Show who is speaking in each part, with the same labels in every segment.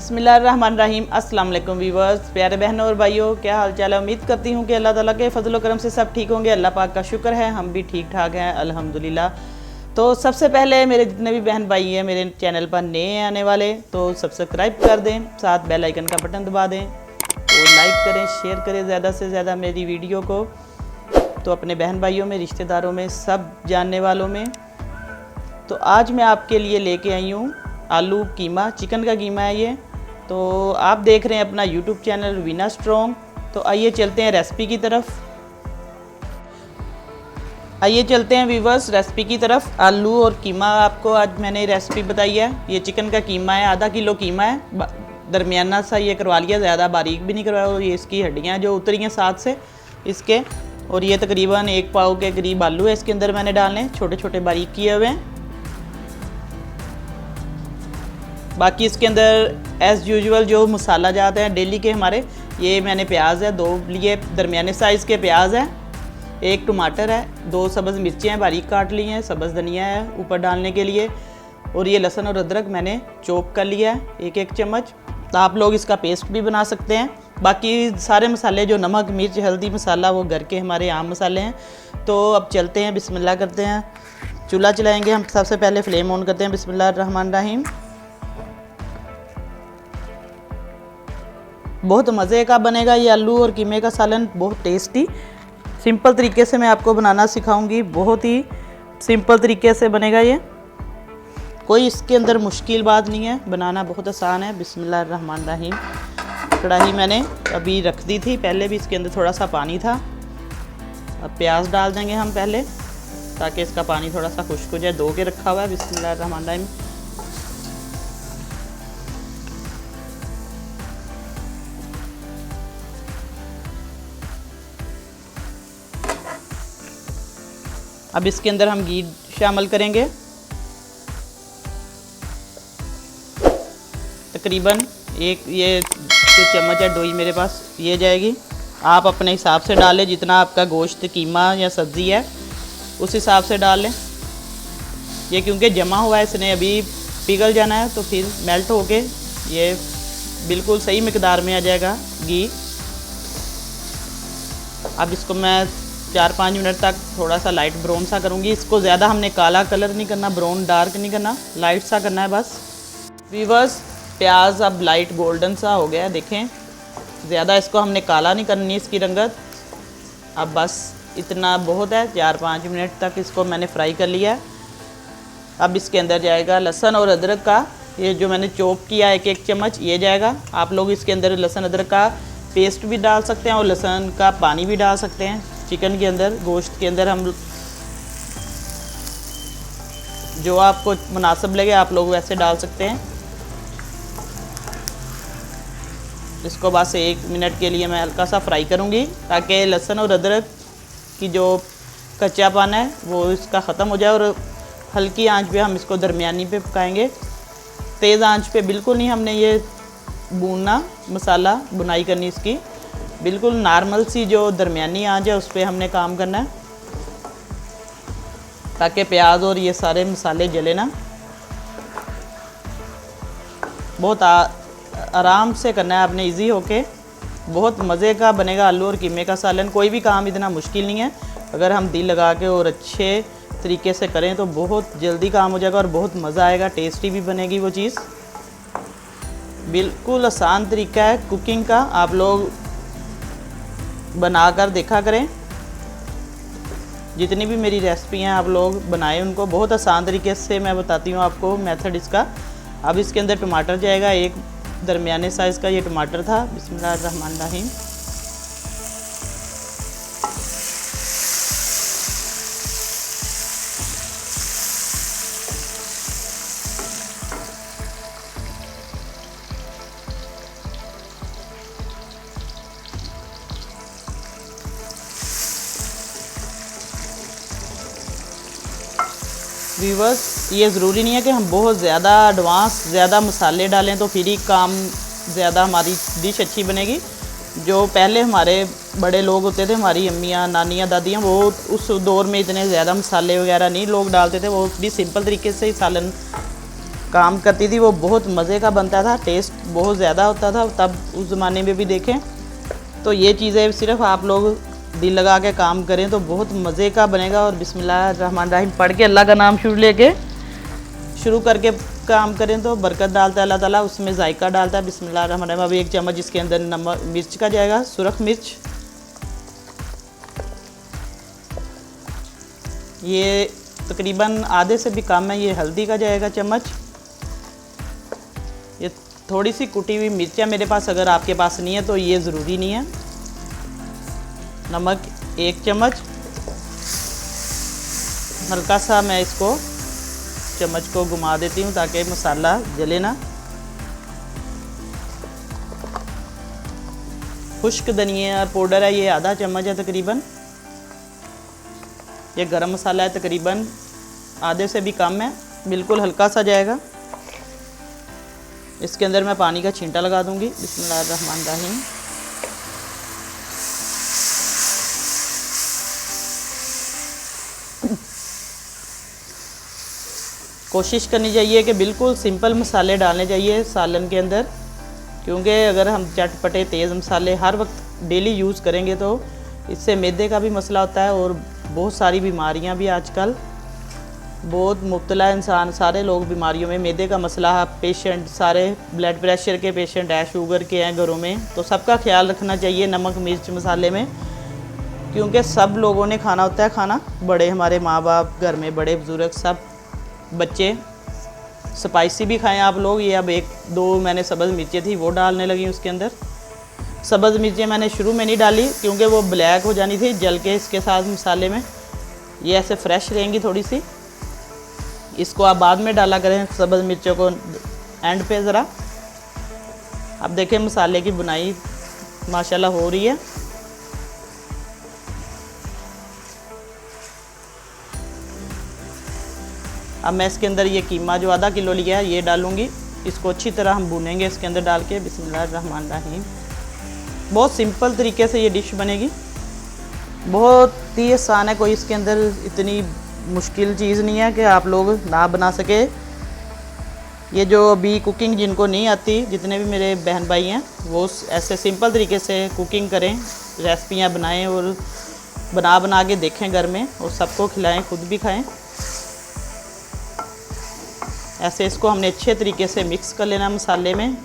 Speaker 1: बिस्मिल्लाहिर्रहमानिर्रहीम। अस्सलाम वालेकुम व्यूअर्स, प्यारे बहनों और भाइयों, क्या हाल चाल है। उम्मीद करती हूँ कि अल्लाह ताला के फजल व करम से सब ठीक होंगे। अल्लाह पाक का शुक्र है, हम भी ठीक ठाक हैं अल्हम्दुलिल्लाह। तो सबसे पहले मेरे जितने भी बहन भाई हैं मेरे चैनल पर नए आने वाले, तो सब्सक्राइब कर दें, साथ बेल आइकन का बटन दबा दें और लाइक करें, शेयर करें ज़्यादा से ज़्यादा मेरी वीडियो को, तो अपने बहन भाइयों में, रिश्तेदारों में, सब जानने वालों में। तो आज मैं आपके लिए लेके आई हूँ आलू कीमा, चिकन का कीमा है ये। तो आप देख रहे हैं अपना यूट्यूब चैनल वीना स्ट्रॉन्ग। तो आइए चलते हैं रेसिपी की तरफ। आइए चलते हैं व्यूवर्स रेसिपी की तरफ। आलू और कीमा आपको आज मैंने रेसिपी बताई है। ये चिकन का कीमा है, आधा किलो कीमा है, दरमियाना सा ये करवा लिया, ज़्यादा बारीक भी नहीं करवाया। और ये इसकी हड्डियाँ जो उतरी हैं साथ से इसके। और ये तकरीबन 1 पाव के करीब आलू है इसके अंदर मैंने डालने, छोटे छोटे बारीक किए हुए हैं। बाकी इसके अंदर एज़ यूजुअल जो मसाला जाते हैं डेली के हमारे, ये मैंने प्याज है 2 लिए, दरमियाने साइज़ के प्याज है, 1 टमाटर है, 2 सब्ज़ मिर्चें हैं बारीक काट ली हैं, सब्ज़ धनिया है ऊपर डालने के लिए, और ये लहसुन और अदरक मैंने चॉप कर लिया है 1-1 चम्मच। तो आप लोग इसका पेस्ट भी बना सकते हैं। बाकी सारे मसाले जो नमक मिर्च हल्दी मसाला वो घर के हमारे आम मसाले हैं। तो अब चलते हैं, बिस्मिल्लाह करते हैं। चूल्हा चलाएँगे हम, सबसे पहले फ्लेम ऑन करते हैं, बिस्मिल्लाहिर्रहमानिर्रहीम। बहुत मज़े का बनेगा ये आलू और कीमे का सालन, बहुत टेस्टी। सिंपल तरीके से मैं आपको बनाना सिखाऊंगी, बहुत ही सिंपल तरीके से बनेगा ये, कोई इसके अंदर मुश्किल बात नहीं है, बनाना बहुत आसान है। बिस्मिल्लाहिर्रहमानिर्रहीम। कढ़ाई मैंने अभी रख दी थी, पहले भी इसके अंदर थोड़ा सा पानी था। अब प्याज डाल देंगे हम पहले, ताकि इसका पानी थोड़ा सा खुश्क हो जाए। 2 के रखा हुआ है। बिस्मिल्लाहिर्रहमानिर्रहीम। अब इसके अंदर हम घी शामिल करेंगे, तकरीबन ये जो चम्मच है डोई मेरे पास ये जाएगी। आप अपने हिसाब से डालें, जितना आपका गोश्त कीमा या सब्ज़ी है उस हिसाब से डाल लें। ये क्योंकि जमा हुआ है, इसने अभी पिघल जाना है, तो फिर मेल्ट होके ये बिल्कुल सही मिकदार में आ जाएगा घी। अब इसको मैं 4-5 मिनट तक थोड़ा सा लाइट ब्राउन सा करूँगी। इसको ज़्यादा हमने काला कलर नहीं करना, ब्राउन डार्क नहीं करना, लाइट सा करना है बस। व्यूअर्स, प्याज अब लाइट गोल्डन सा हो गया है, देखें। ज़्यादा इसको हमने काला नहीं करनी इसकी रंगत। अब बस इतना बहुत है, 4-5 मिनट तक इसको मैंने फ्राई कर लिया है। अब इसके अंदर जाएगा लहसुन और अदरक का, ये जो मैंने चॉप किया 1-1 चम्मच ये जाएगा। आप लोग इसके अंदर लहसुन अदरक का पेस्ट भी डाल सकते हैं और लहसुन का पानी भी डाल सकते हैं। चिकन के अंदर, गोश्त के अंदर हम जो आपको मुनासिब लगे आप लोग वैसे डाल सकते हैं। इसको बस 1 मिनट के लिए मैं हल्का सा फ्राई करूंगी, ताकि लहसुन और अदरक की जो कच्चापन है वो इसका ख़त्म हो जाए। और हल्की आंच पे हम इसको दरमियानी पे पकाएंगे, तेज़ आंच पे बिल्कुल नहीं हमने ये भूनना, मसाला बुनाई करनी इसकी। बिल्कुल नॉर्मल सी जो दरमियानी आंच है उस पर हमने काम करना है, ताकि प्याज और ये सारे मसाले जले ना। बहुत आराम से करना है आपने, इजी होके। बहुत मज़े का बनेगा आलू और कीमे का सालन। कोई भी काम इतना मुश्किल नहीं है, अगर हम दिल लगा के और अच्छे तरीके से करें तो बहुत जल्दी काम हो जाएगा और बहुत मज़ा आएगा, टेस्टी भी बनेगी वो चीज़। बिल्कुल आसान तरीका है कुकिंग का, आप लोग बनाकर देखा करें। जितनी भी मेरी रेसिपी हैं आप लोग बनाएं उनको, बहुत आसान तरीके से मैं बताती हूँ आपको मेथड इसका। अब इसके अंदर टमाटर जाएगा, 1 दरमियाने साइज़ का ये टमाटर था। बिस्मिल्लाहिर्रहमानिर्रहीम। व्यूवर्स, ये ज़रूरी नहीं है कि हम बहुत ज़्यादा एडवांस ज़्यादा मसाले डालें तो फिर ही काम ज़्यादा हमारी डिश अच्छी बनेगी। जो पहले हमारे बड़े लोग होते थे, हमारी अम्मियाँ, नानियाँ, दादियाँ, वो उस दौर में इतने ज़्यादा मसाले वगैरह नहीं लोग डालते थे, वो भी सिंपल तरीके से ही सालन काम करती थी वो बहुत मज़े का बनता था, टेस्ट बहुत ज़्यादा होता था तब उस ज़माने में भी देखें। तो ये चीज़ें सिर्फ आप लोग दिल लगा के काम करें तो बहुत मज़े का बनेगा। और बिस्मिल्लाहिर्रहमानिर्रहीम पढ़ के अल्लाह का नाम शुरू करके काम करें तो बरकत डालता है अल्लाह ताला, उसमें जायका डालता है। बिस्मिल्लाहिर्रहमानिर्रहीम। अब 1 चम्मच इसके अंदर नमक मिर्च का जाएगा, सुरख मिर्च। ये तकरीबन आधे से भी कम है। ये हल्दी का जाएगा चम्मच। ये थोड़ी सी कुटी हुई मिर्च है मेरे पास, अगर आपके पास नहीं है तो ये ज़रूरी नहीं है। नमक 1 चम्मच। हल्का सा मैं इसको चम्मच को घुमा देती हूँ ताकि मसाला जले ना। खुश्क धनिया पाउडर है, ये आधा चम्मच है तकरीबन। ये गरम मसाला है, तकरीबन आधे से भी कम है, बिल्कुल हल्का सा जाएगा। इसके अंदर मैं पानी का छींटा लगा दूंगी। बिस्मिल्लाहिर्रहमानिर्रहीम। कोशिश करनी चाहिए कि बिल्कुल सिंपल मसाले डालने चाहिए सालन के अंदर, क्योंकि अगर हम चटपटे तेज़ मसाले हर वक्त डेली यूज़ करेंगे तो इससे मैदे का भी मसला होता है और बहुत सारी बीमारियां भी आजकल बहुत मुब्तला इंसान, सारे लोग बीमारियों में। मैदे का मसला है, पेशेंट सारे ब्लड प्रेशर के पेशेंट है, शुगर के हैं घरों में, तो सबका ख्याल रखना चाहिए नमक मिर्च मसाले में, क्योंकि सब लोगों ने खाना होता है खाना। बड़े हमारे माँ बाप, घर में बड़े बुजुर्ग, सब बच्चे स्पाइसी भी खाएं आप लोग। ये अब 1-2 मैंने सब्ज़ मिर्चें थी वो डालने लगी उसके अंदर। सब्ज़ मिर्चें मैंने शुरू में नहीं डाली क्योंकि वो ब्लैक हो जानी थी जल के इसके साथ मसाले में। ये ऐसे फ्रेश रहेंगी थोड़ी सी, इसको आप बाद में डाला करें सब्ज़ मिर्चों को एंड पे ज़रा। अब देखें मसाले की बुनाई माशाल्लाह हो रही है। अब मैं इसके अंदर ये कीमा जो आधा किलो लिया है ये डालूँगी। इसको अच्छी तरह हम भूनेंगे इसके अंदर डाल के। बिस्मिल्लाहिर्रहमानिर्रहीम। बहुत सिंपल तरीके से ये डिश बनेगी, बहुत ही आसान है, कोई इसके अंदर इतनी मुश्किल चीज़ नहीं है कि आप लोग ना बना सके। ये जो अभी कुकिंग जिनको नहीं आती, जितने भी मेरे बहन भाई हैं, वो ऐसे सिंपल तरीके से कुकिंग करें, रेसिपियाँ बनाएं और बना के देखें घर में और सबको खिलाएं, खुद भी खाएं। ऐसे इसको हमने अच्छे तरीके से मिक्स कर लेना मसाले में।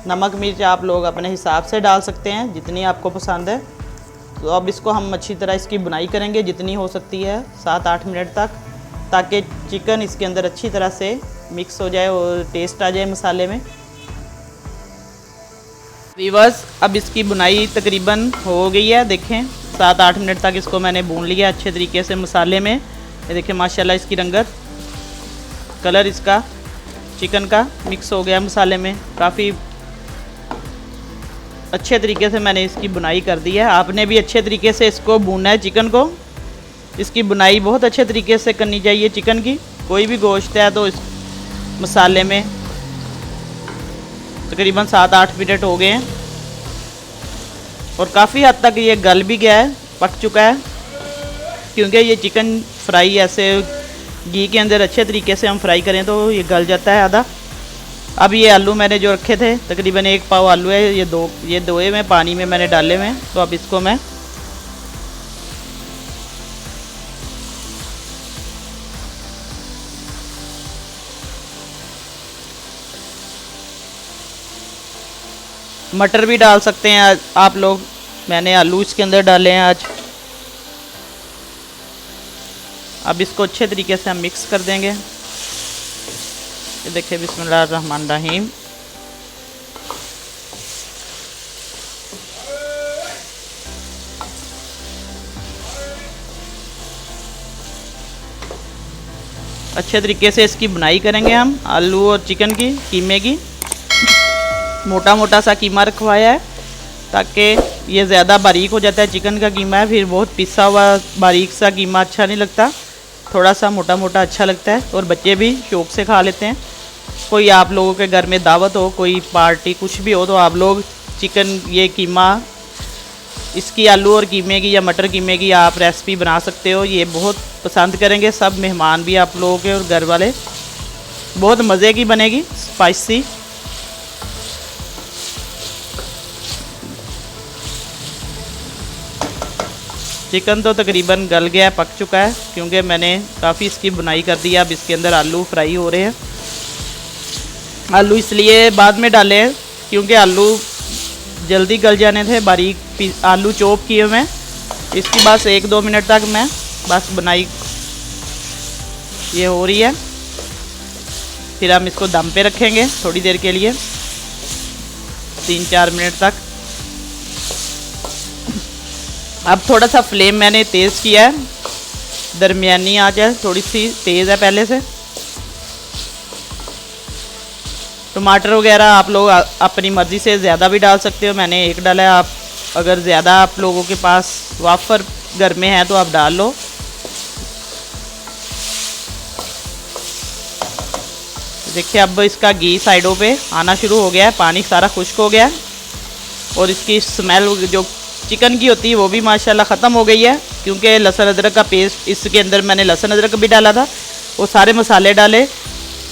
Speaker 1: नमक मिर्च आप लोग अपने हिसाब से डाल सकते हैं जितनी आपको पसंद है। तो अब इसको हम अच्छी तरह इसकी बुनाई करेंगे जितनी हो सकती है 7-8 मिनट तक, ताकि चिकन इसके अंदर अच्छी तरह से मिक्स हो जाए और टेस्ट आ जाए मसाले में। व्यूअर्स, अब इसकी बुनाई तकरीबन हो गई है। देखें 7-8 मिनट तक इसको मैंने भून लिया अच्छे तरीके से मसाले में। ये देखें माशाल्लाह इसकी रंगत, कलर इसका चिकन का मिक्स हो गया मसाले में। काफ़ी अच्छे तरीके से मैंने इसकी बुनाई कर दी है। आपने भी अच्छे तरीके से इसको भूनना है चिकन को। इसकी बुनाई बहुत अच्छे तरीके से करनी चाहिए चिकन की। कोई भी गोश्त है तो इस मसाले में तकरीबन 7-8 मिनट हो गए हैं और काफ़ी हद तक ये गल भी गया है, पक चुका है, क्योंकि ये चिकन फ्राई ऐसे घी के अंदर अच्छे तरीके से हम फ्राई करें तो ये गल जाता है आधा। अब ये आलू मैंने जो रखे थे तकरीबन 1 पाव आलू है, ये दोए में पानी में मैंने डाले हुए हैं। तो अब इसको मैं मटर भी डाल सकते हैं आप लोग, मैंने आलू इसके अंदर डाले हैं आज। अब इसको अच्छे तरीके से हम मिक्स कर देंगे। ये देखिए बिस्मिल्लाहिर्रहमानिर्रहीम। अच्छे तरीके से इसकी बुनाई करेंगे हम आलू और चिकन की, कीमे की। मोटा मोटा सा कीमा रखवाया है ताकि ये ज़्यादा बारीक हो जाता है चिकन का कीमा है, फिर बहुत पिसा हुआ बारीक सा कीमा अच्छा नहीं लगता, थोड़ा सा मोटा मोटा अच्छा लगता है और बच्चे भी शौक़ से खा लेते हैं। कोई आप लोगों के घर में दावत हो, कोई पार्टी कुछ भी हो, तो आप लोग चिकन ये कीमा इसकी आलू और कीमे की या मटर कीमे की आप रेसिपी बना सकते हो। ये बहुत पसंद करेंगे सब मेहमान भी आप लोगों के और घर वाले। बहुत मज़े की बनेगी, स्पाइसी। चिकन तो तकरीबन गल गया है, पक चुका है, क्योंकि मैंने काफ़ी इसकी बुनाई कर दी है। अब इसके अंदर आलू फ्राई हो रहे हैं। आलू इसलिए बाद में डाले हैं क्योंकि आलू जल्दी गल जाने थे, बारीक आलू चॉप किए मैं। इसकी बस 1-2 मिनट तक मैं बस बुनाई ये हो रही है। फिर हम इसको दम पे रखेंगे थोड़ी देर के लिए, 3-4 मिनट तक। अब थोड़ा सा फ्लेम मैंने तेज़ किया है, दरमियानी आंच है, थोड़ी सी तेज़ है पहले से। टमाटर वगैरह आप लोग अपनी मर्ज़ी से ज़्यादा भी डाल सकते हो, मैंने 1 डाला है। आप अगर ज़्यादा आप लोगों के पास वाफर घर में है तो आप डाल लो। देखिए अब इसका घी साइडों पे आना शुरू हो गया है, पानी सारा खुश्क हो गया है और इसकी स्मेल जो चिकन की होती है वो भी माशाल्लाह ख़त्म हो गई है, क्योंकि लहसुन अदरक का पेस्ट इसके अंदर मैंने लहसुन अदरक भी डाला था, वो सारे मसाले डाले,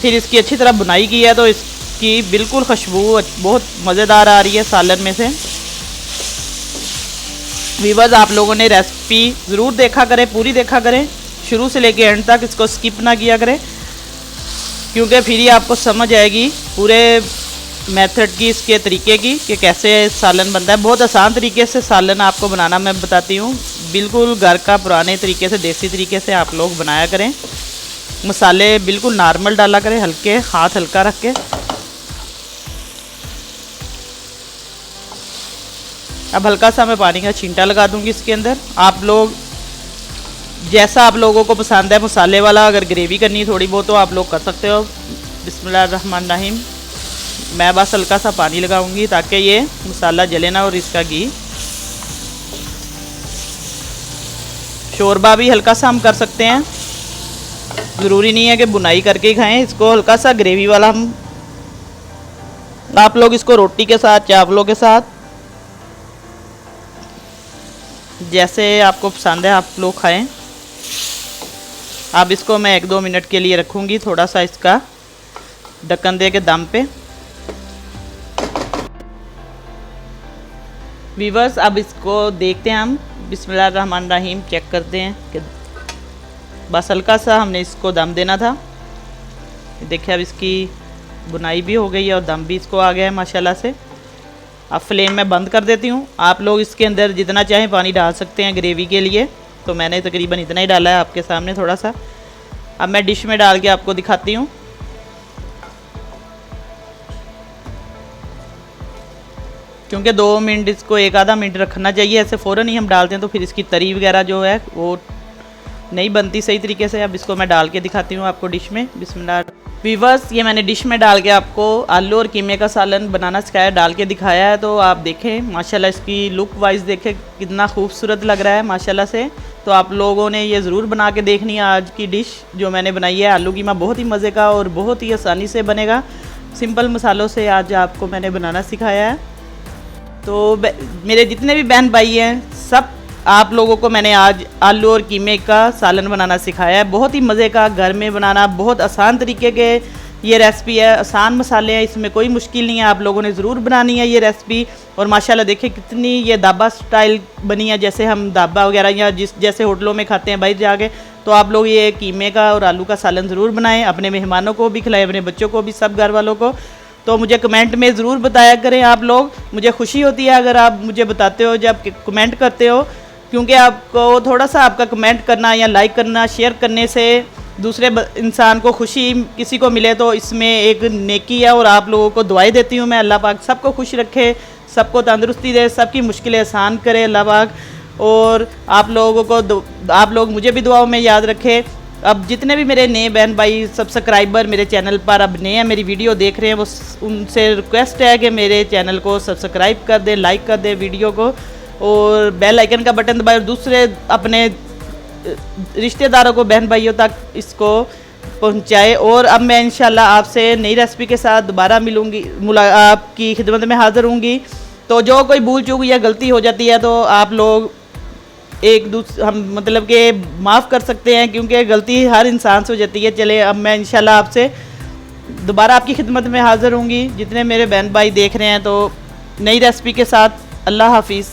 Speaker 1: फिर इसकी अच्छी तरह बुनाई की है। तो इसकी बिल्कुल खुशबू बहुत मज़ेदार आ रही है सालन में से। वीवर्स, आप लोगों ने रेसिपी ज़रूर देखा करें, पूरी देखा करें, शुरू से लेके एंड तक, इसको स्किप ना किया करें, क्योंकि फिर ही आपको समझ आएगी पूरे मेथड की, इसके तरीके की, कि कैसे सालन बनता है। बहुत आसान तरीके से सालन आपको बनाना मैं बताती हूँ, बिल्कुल घर का पुराने तरीके से, देसी तरीके से आप लोग बनाया करें। मसाले बिल्कुल नॉर्मल डाला करें, हल्के, हाथ हल्का रख के। अब हल्का सा मैं पानी का छींटा लगा दूंगी इसके अंदर। आप लोग जैसा आप लोगों को पसंद है मसाले वाला, अगर ग्रेवी करनी थोड़ी बहुत तो आप लोग कर सकते हो। बिस्मिल्लाहिर्रहमानिर्रहीम। मैं बस हल्का सा पानी लगाऊंगी ताकि ये मसाला जले ना, और इसका घी। शोरबा भी हल्का सा हम कर सकते हैं, ज़रूरी नहीं है कि बुनाई करके ही खाएं इसको। हल्का सा ग्रेवी वाला हम, आप लोग इसको रोटी के साथ, चावलों के साथ, जैसे आपको पसंद है आप लोग खाएं। अब इसको मैं 1-2 मिनट के लिए रखूँगी, थोड़ा सा इसका ढक्कन दे के दम पे। वीवर्स, अब इसको देखते हैं हम, बिस्मिल्लाहिर्रहमानिर्रहीम, चेक करते हैं कि बस हल्का सा हमने इसको दम देना था। देखिए अब इसकी बुनाई भी हो गई है और दम भी इसको आ गया है माशाल्लाह से। अब फ्लेम मैं बंद कर देती हूँ। आप लोग इसके अंदर जितना चाहें पानी डाल सकते हैं ग्रेवी के लिए, तो मैंने तकरीबन इतना ही डाला है आपके सामने थोड़ा सा। अब मैं डिश में डाल के आपको दिखाती हूँ। क्योंकि 2 मिनट इसको 1-आधा मिनट रखना चाहिए, ऐसे फ़ौरन ही हम डालते हैं तो फिर इसकी तरी वगैरह जो है वो नहीं बनती सही तरीके से। अब इसको मैं डाल के दिखाती हूँ आपको डिश में। बिस्मिल्लाह। वीवर्स, ये मैंने डिश में डाल के आपको आलू और कीमे का सालन बनाना सिखाया, डाल के दिखाया है। तो आप देखें माशाल्लाह, इसकी लुक वाइज देखें कितना खूबसूरत लग रहा है माशाल्लाह से। तो आप लोगों ने ये ज़रूर बना के देखनी है आज की डिश जो मैंने बनाई है। आलू कीमा बहुत ही मज़े का और बहुत ही आसानी से बनेगा, सिंपल मसालों से आज आपको मैंने बनाना सिखाया है। तो मेरे जितने भी बहन भाई हैं, सब आप लोगों को मैंने आज आलू और कीमे का सालन बनाना सिखाया है। बहुत ही मज़े का, घर में बनाना, बहुत आसान तरीके के ये रेसिपी है, आसान मसाले हैं, इसमें कोई मुश्किल नहीं है। आप लोगों ने ज़रूर बनानी है ये रेसिपी। और माशाल्लाह देखिए कितनी ये दाबा स्टाइल बनी है, जैसे हम दाबा वगैरह या जैसे होटलों में खाते हैं बाहर जाके। तो आप लोग ये कीमे का और आलू का सालन ज़रूर बनाएं, अपने मेहमानों को भी खिलाएं, अपने बच्चों को भी, सब घर वालों को। तो मुझे कमेंट में ज़रूर बताया करें आप लोग। मुझे खुशी होती है अगर आप मुझे बताते हो, जब कमेंट करते हो, क्योंकि आपको थोड़ा सा आपका कमेंट करना या लाइक करना, शेयर करने से दूसरे इंसान को खुशी किसी को मिले तो इसमें एक नेकी है। और आप लोगों को दुआएं देती हूँ मैं, अल्लाह पाक सबको खुश रखे, सबको तंदुरुस्ती दे, सबकी मुश्किलें आसान करे अल्लाह पाक। और आप लोगों को आप लोग मुझे भी दुआओं में याद रखें। अब जितने भी मेरे नए बहन भाई सब्सक्राइबर मेरे चैनल पर अब नए हैं, मेरी वीडियो देख रहे हैं, वो उनसे रिक्वेस्ट है कि मेरे चैनल को सब्सक्राइब कर दे, लाइक कर दे वीडियो को, और बेल आइकन का बटन दबाए, और दूसरे अपने रिश्तेदारों को, बहन भाइयों तक इसको पहुंचाए। और अब मैं इंशाल्लाह आपसे नई रेसिपी के साथ दोबारा मिलूँगी, आपकी खिदमत में हाज़िर होंगी। तो जो कोई भूल चूक या गलती हो जाती है तो आप लोग एक दूसरे हम मतलब कि माफ़ कर सकते हैं, क्योंकि गलती हर इंसान से हो जाती है। चले अब मैं इंशाल्लाह आपसे दोबारा आपकी खिदमत में हाज़िर होंगी। जितने मेरे बहन भाई देख रहे हैं तो नई रेसिपी के साथ। अल्लाह हाफिज़।